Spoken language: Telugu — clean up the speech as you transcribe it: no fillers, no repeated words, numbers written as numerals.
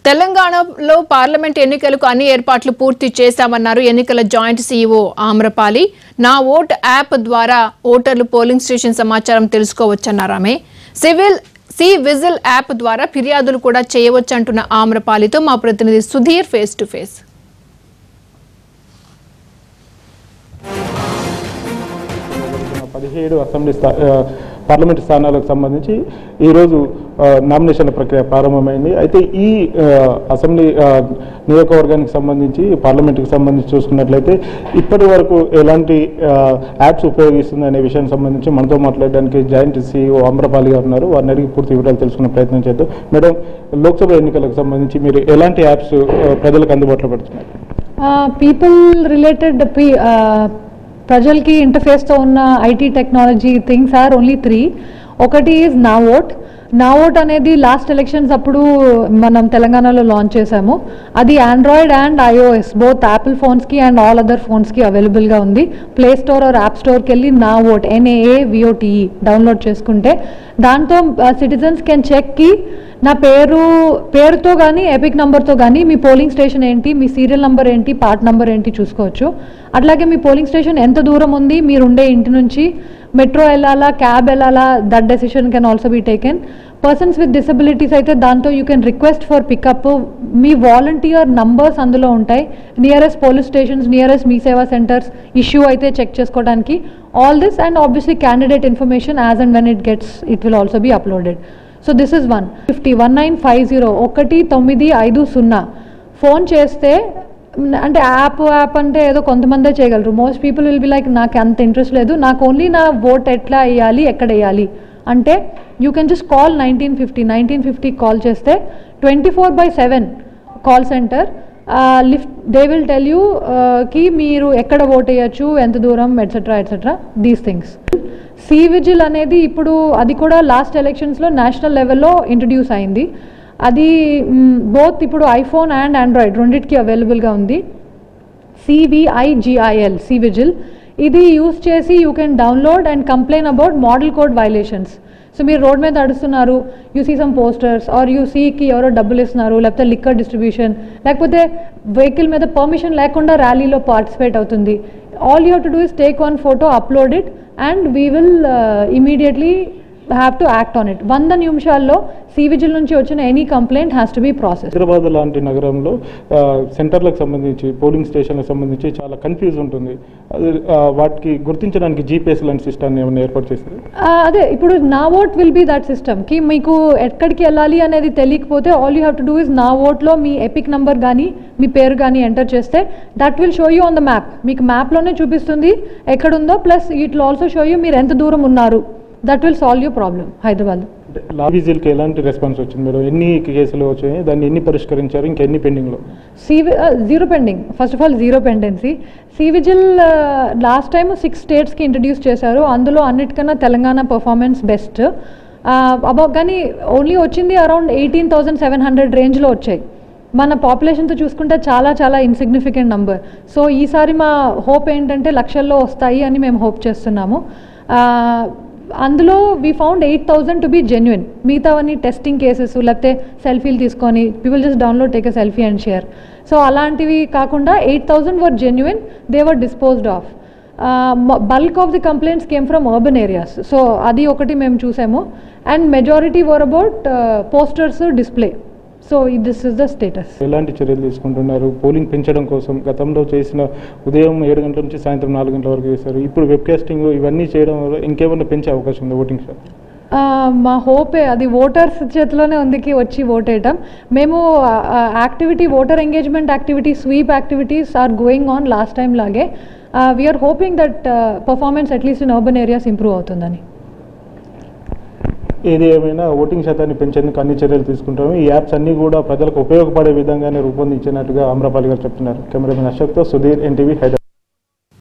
తెలంగాణలో పార్లమెంట్ ఎన్నికలకు అన్ని ఏర్పాట్లు పూర్తి చేశామన్నారు ఎన్నికల జాయింట్ సీఈఓ ఆమ్రపాలి. నా ఓట్ యాప్ ద్వారా ఓటర్లు పోలింగ్ స్టేషన్ సమాచారం తెలుసుకోవచ్చన్నారు ఆమె. సి విజిల్ యాప్ ద్వారా ఫిర్యాదులు కూడా చేయవచ్చంటున్న ఆమ్రపాలితో మా ప్రతినిధి Sudheer face to face. Assembly parliament స్థానాలకు సంబంధించి ఈరోజు నామినేషన్ల ప్రక్రియ ప్రారంభమైంది. అయితే ఈ అసెంబ్లీ నియోజకవర్గానికి సంబంధించి పార్లమెంట్కి సంబంధించి చూసుకున్నట్లయితే ఇప్పటి వరకు ఎలాంటి యాప్స్ ఉపయోగిస్తుంది అనే విషయానికి సంబంధించి మనతో మాట్లాడడానికి జాయింట్ సీఈఓ ఆమ్రపాలి గారు ఉన్నారు. వారిని అడిగి పూర్తి వివరాలు తెలుసుకునే ప్రయత్నం చేద్దాం. మేడం, లోక్సభ ఎన్నికలకు సంబంధించి మీరు ఎలాంటి యాప్స్ ప్రజలకు అందుబాటులో పెడుతున్నారు? పీపుల్ రిలేటెడ్ ప్రజలకి ఇంటర్ఫేస్తో ఉన్న IT technology things are only 3. ఒకటి ఈజ్ నా ఓట్ అనేది లాస్ట్ ఎలక్షన్స్ అప్పుడు మనం తెలంగాణలో లాంచ్ చేశాము. అది Android and iOS both Apple ఫోన్స్కి అండ్ ఆల్ అదర్ ఫోన్స్కి అవైలబుల్గా ఉంది. ప్లే స్టోర్ ఆర్ యాప్ స్టోర్కి వెళ్ళి నా ఓట్ NAAVOTE డౌన్లోడ్ చేసుకుంటే దాంతో సిటిజన్స్ కెన్ చెక్కి నా పేరుతో కానీ ఎపిక్ నెంబర్తో కానీ మీ పోలింగ్ స్టేషన్ ఏంటి, మీ సీరియల్ నెంబర్ ఏంటి, పార్ట్ నెంబర్ ఏంటి చూసుకోవచ్చు. అట్లాగే మీ పోలింగ్ స్టేషన్ ఎంత దూరం ఉంది, మీరుండే ఇంటి నుంచి మెట్రో వెళ్ళాలా, క్యాబ్ వెళ్ళాలా, that decision can also be taken. Persons with disabilities అయితే దాంతో you can request for pickup. మీ వాలంటీర్ నంబర్స్ అందులో ఉంటాయి. Nearest police stations, nearest Mee Seva centres issue అయితే చెక్ చేసుకోవడానికి. All this and obviously candidate information as and when it will also be uploaded. So this is 150-1950 1950 phone చేస్తే, అంటే యాప్ అంటే ఏదో కొంతమందే చేయగలరు. Most people will be like నాకు అంత ఇంట్రెస్ట్ లేదు, నాకు ఓన్లీ నా ఓట్ ఎట్లా వేయాలి, ఎక్కడ వేయాలి అంటే you can just call 1950 call చేస్తే 24/7 call centre they will tell you కి మీరు ఎక్కడ ఓట్ వేయచ్చు, ఎంత దూరం, etcetera these things. C vigil అనేది ఇప్పుడు అది కూడా లాస్ట్ ఎలక్షన్స్లో నేషనల్ లెవెల్లో ఇంట్రడ్యూస్ అయింది. అది బోత్ ఇప్పుడు ఐఫోన్ అండ్ ఆండ్రాయిడ్ రెండింటికి అవైలబుల్గా ఉంది. CVIGIL C vigil. ఇది యూస్ చేసి you can download and complain about model code violations. So మీరు రోడ్ మీద నడుస్తున్నారు, you see some posters are you సీకి ఎవరో డబ్బులు ఇస్తున్నారు, లేకపోతే లిక్కర్ డిస్ట్రిబ్యూషన్, లేకపోతే వెహికల్ మీద పర్మిషన్ లేకుండా ర్యాలీలో పార్టిసిపేట్ అవుతుంది. All you have to do is take one photo, upload it and we will immediately have to act on it. 100 నిమిషాల్లో సి విజిల్ నుంచి వచ్చిన any complaint has to be process. Hyderabad లాంటి నగరంలో సెంటర్లకు సంబంధించి, పోలింగ్ స్టేషన్లకు సంబంధించి చాలా కన్ఫ్యూజ్ ఉంటుంది. వాటికి గుర్తించడానికి GPS లాంటి సిస్టమ్ ఏమైనా ఏర్పాటు చేస్తారు? అదే ఇప్పుడు నా vote will be that system కి మీకు ఎక్కడికి వెళ్ళాలి అనేది తెలియకపోతే all you have to do is నా ఓట్లో మీ ఎపిక్ నెంబర్ కానీ మీ పేరు కానీ ఎంటర్ చేస్తే that will show you on the map. మీకు మ్యాప్లోనే చూపిస్తుంది ఎక్కడుందో, plus it will also show you మీరు ఎంత దూరం ఉన్నారు. That will solve your problem. Hyderabad విజిల్కి ఎలాంటి రెస్పాన్స్ వచ్చింది? మీరు ఎన్ని కేసులు వచ్చాయి, దాన్ని ఎన్ని పరిష్కరించారు, ఇంకెన్ని పెండింగ్లో? Zero pending. First of all zero pendency. C vigil last time 6 స్టేట్స్కి ఇంట్రడ్యూస్ చేశారు. అందులో అన్నిటికన్నా తెలంగాణ పర్ఫార్మెన్స్ బెస్ట్. కానీ ఓన్లీ వచ్చింది అరౌండ్ 18,700 రేంజ్లో వచ్చాయి. మన పాపులేషన్తో చూసుకుంటే చాలా చాలా ఇన్సిగ్నిఫికెంట్ నంబర్. సో ఈసారి మా హోప్ ఏంటంటే లక్షల్లో వస్తాయి అని మేము హోప్ చేస్తున్నాము. అందులో we found 8,000 to be genuine. మిగతావన్నీ టెస్టింగ్ కేసెస్, లేకపోతే సెల్ఫీలు తీసుకొని people just download take a selfie and share. So అలాంటివి కాకుండా 8,000 were genuine, they were disposed of. Bulk of the complaints came from urban areas. So అది ఒకటి మేము చూసాము. And majority were about posters, display. So this is the status. ఎలాంటి చర్యలు తీసుకుంటున్నారు పోలింగ్ పెంచడం కోసం? గతంలో చేసిన ఉదయం 7 గంటల నుంచి సాయంత్రం 4 గంటల వరకు చేశారు. ఇప్పుడు వెబ్కాస్టింగ్ ఇవన్నీ చేయడం వల్ల ఇంకేమైనా పెంచే అవకాశం ఉంది ఓటింగ్ శాతం? మా హోపే అది ఓటర్స్ చేతిలోనే ఉందికి వచ్చి ఓట్ వేయటం. మేము activity, voter engagement activity, SVEEP activities are going on last time లాగే. We are hoping that performance at least in urban areas improve అవుతుందని. ఏది ఏమైనా ఓటింగ్ శాతాన్ని పెంచేందుకు అన్ని చర్యలు తీసుకుంటాము. ఈ యాప్స్ అన్నీ కూడా ప్రజలకు ఉపయోగపడే విధంగానే రూపొందించినట్టుగా ఆమ్రపాలి గారు చెప్తున్నారు. కెమెరామెన్ అశోక్తో సుధీర్, NTV, హైదరాబాద్.